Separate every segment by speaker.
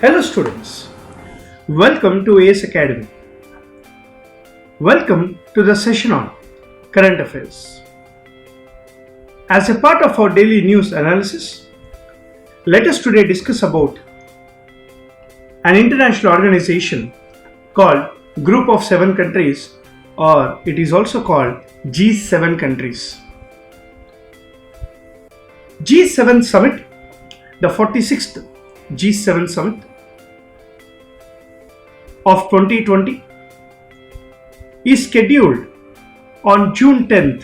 Speaker 1: Hello students, welcome to AS Academy. Welcome to the session on current affairs. As a part of our daily news analysis, let us today discuss about an international organization called Group of 7 Countries, or it is also called G7 countries. G7 Summit, the 46th G7 Summit of 2020 is scheduled on June 10th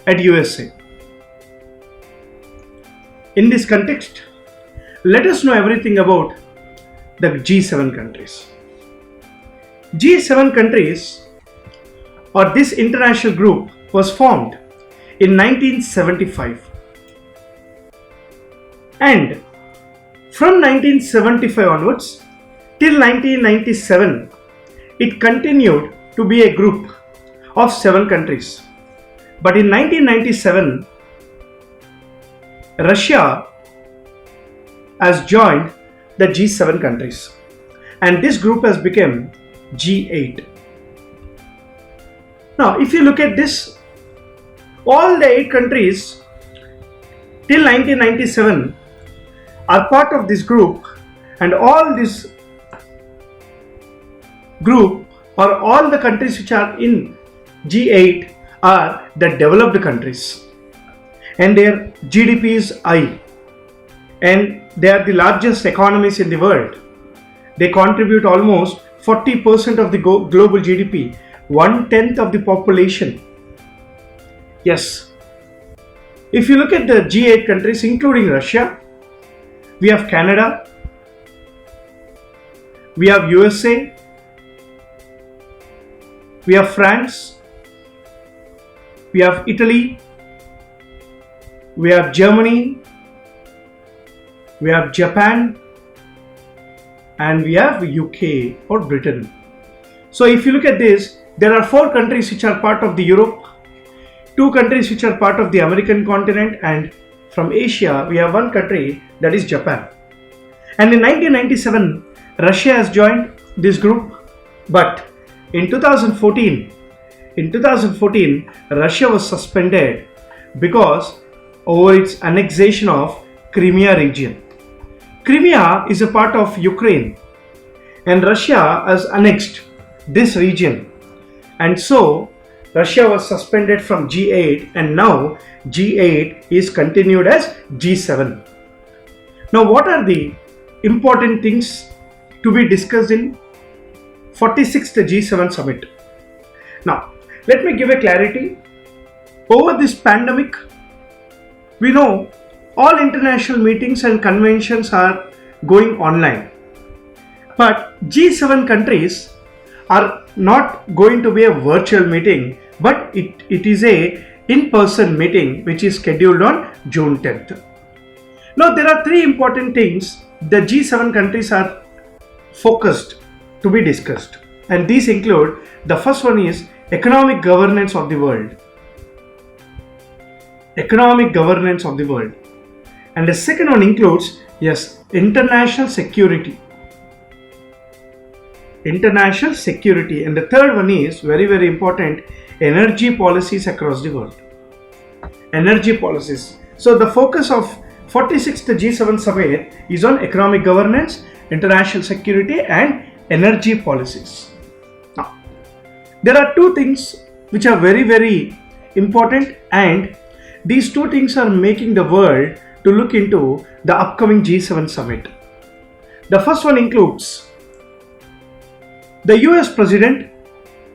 Speaker 1: at USA. In this context, let us know everything about the G7 countries. G7 countries, or this international group, was formed in 1975, and from 1975 onwards till 1997, it continued to be a group of 7 countries. But in 1997, Russia has joined the G7 countries, and this group has become G8. Now, if you look at this, all the 8 countries till 1997 are part of this group, and all this group, or all the countries which are in G8, are the developed countries, and their GDP is high, and they are the largest economies in the world. They contribute almost 40% of the global GDP, 1/10 of the population. Yes, if you look at the G8 countries, including Russia, we have Canada, we have USA, we have France, we have Italy, we have Germany, we have Japan, and we have UK or Britain. So if you look at this, there are 4 countries which are part of the Europe, 2 countries which are part of the American continent, and from Asia we have 1 country, that is Japan. And in 1997, Russia has joined this group, but in 2014, Russia was suspended because over its annexation of Crimea region. Crimea is a part of Ukraine, and Russia has annexed this region, and so Russia was suspended from G8, and now G8 is continued as G7. Now, what are the important things to be discussed in 46th G7 Summit? Now, let me give a clarity. Over this pandemic, we know all international meetings and conventions are going online. But G7 countries are not going to be a virtual meeting, but it is a in-person meeting which is scheduled on June 10th. Now, there are 3 important things the G7 countries are focused to be discussed, and these include, the first one is economic governance of the world. Economic governance of the world. And the second one includes, yes, international security. International security. And the third one is very, very important, energy policies across the world. Energy policies. So the focus of 46th G7 Summit is on economic governance, international security, and energy policies. Now, there are 2 things which are very, very important, and these 2 things are making the world to look into the upcoming G7 Summit. The first one includes, the US President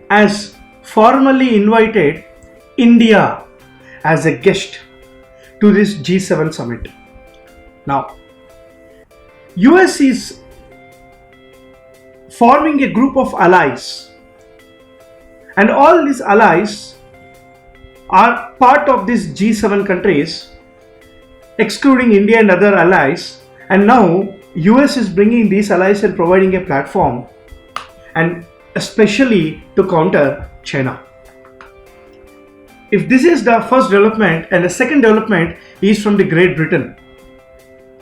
Speaker 1: has formally invited India as a guest to this G7 Summit. Now, US is forming a group of allies, and all these allies are part of these G7 countries, excluding India and other allies, and now US is bringing these allies and providing a platform, and especially to counter China. If this is the first development, and the second development is from the Great Britain.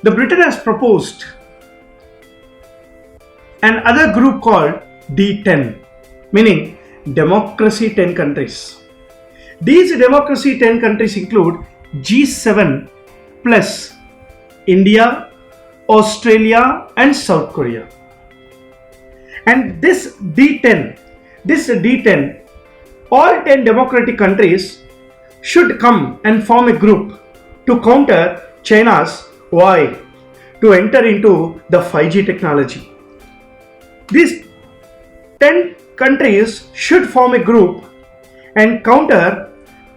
Speaker 1: The Britain has proposed another group called D10, meaning Democracy 10 countries. These Democracy 10 countries include G7 plus India, Australia and South Korea. And this D10, all 10 democratic countries should come and form a group to counter China's why to enter into the 5G technology. These 10 countries should form a group and counter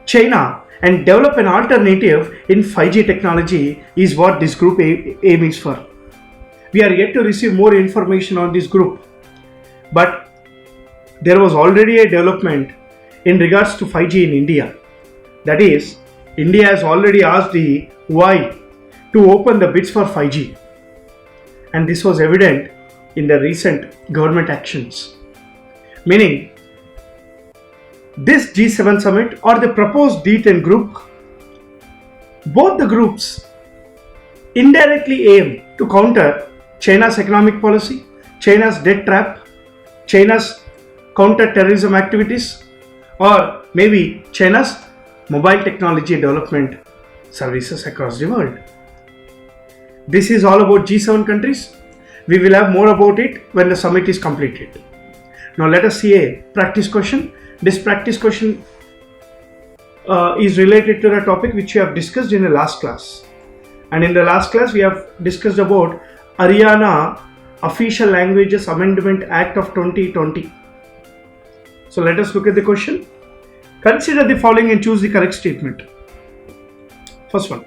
Speaker 1: China and develop an alternative in 5G technology is what this group aims for. We are yet to receive more information on this group, but there was already a development in regards to 5G in India. That is, India has already asked the Y to open the bids for 5G, and this was evident in the recent government actions. Meaning, this G7 summit or the proposed D10 group, both the groups indirectly aim to counter China's economic policy, China's debt trap, China's counter-terrorism activities, or maybe China's mobile technology development services across the world. This is all about G7 countries. We will have more about it when the summit is completed. Now let us see a practice question. This practice question is related to the topic which we have discussed in the last class. And in the last class we have discussed about Haryana Official Languages Amendment Act of 2020. So let us look at the question. Consider the following and choose the correct statement. First one.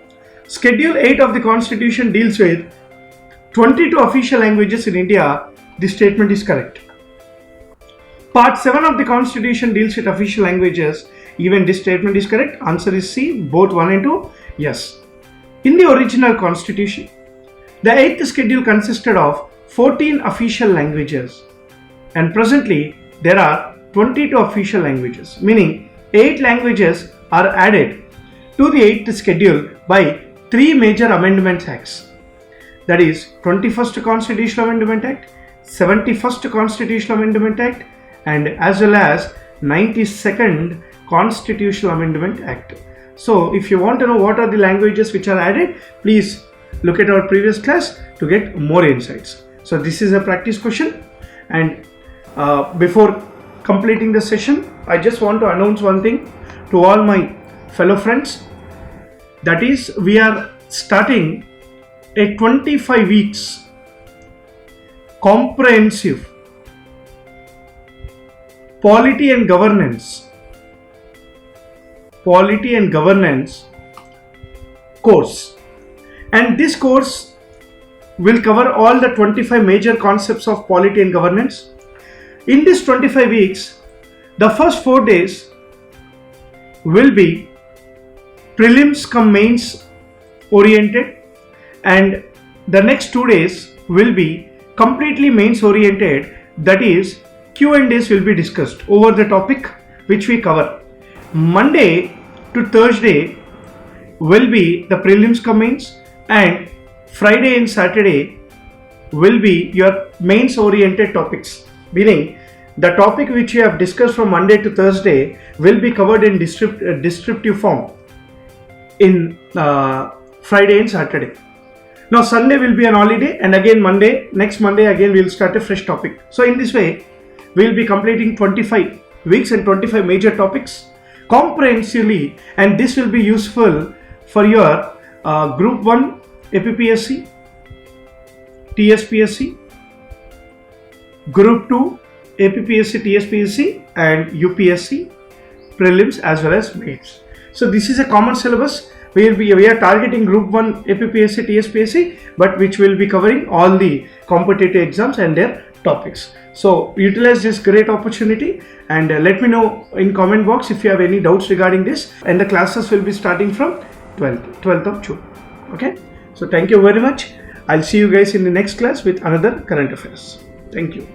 Speaker 1: Schedule 8 of the Constitution deals with 22 official languages in India. This statement is correct. Part 7 of the Constitution deals with official languages. Even this statement is correct. Answer is C, both 1 and 2. Yes. In the original Constitution, the 8th schedule consisted of 14 official languages, and presently there are 22 official languages, meaning 8 languages are added to the 8th schedule by 3 major amendment acts. That is 21st Constitutional Amendment Act, 71st Constitutional Amendment Act, and as well as 92nd Constitutional Amendment Act. So if you want to know what are the languages which are added, please look at our previous class to get more insights. So this is a practice question, and before completing the session, I just want to announce one thing to all my fellow friends. That is, we are starting a 25 weeks comprehensive polity and governance course, and this course will cover all the 25 major concepts of polity and governance. In this 25 weeks, the first 4 days will be prelims cum mains oriented, and the next 2 days will be completely mains oriented. That is, Q&As will be discussed over the topic which we cover. Monday to Thursday will be the prelims cum mains, and Friday and Saturday will be your mains oriented topics, meaning the topic which we have discussed from Monday to Thursday will be covered in descriptive form in Friday and Saturday. Now Sunday will be an holiday, and again next Monday again we will start a fresh topic. So in this way we will be completing 25 weeks and 25 major topics comprehensively, and this will be useful for your Group 1 APPSC, TSPSC, Group 2 APPSC, TSPSC and UPSC prelims as well as mains. So this is a common syllabus. We are targeting Group 1 APPSC, TSPSC, but which will be covering all the competitive exams and their topics. So utilize this great opportunity, and let me know in comment box if you have any doubts regarding this, and the classes will be starting from 12th of June. Okay, so thank you very much. I'll see you guys in the next class with another current affairs. Thank you.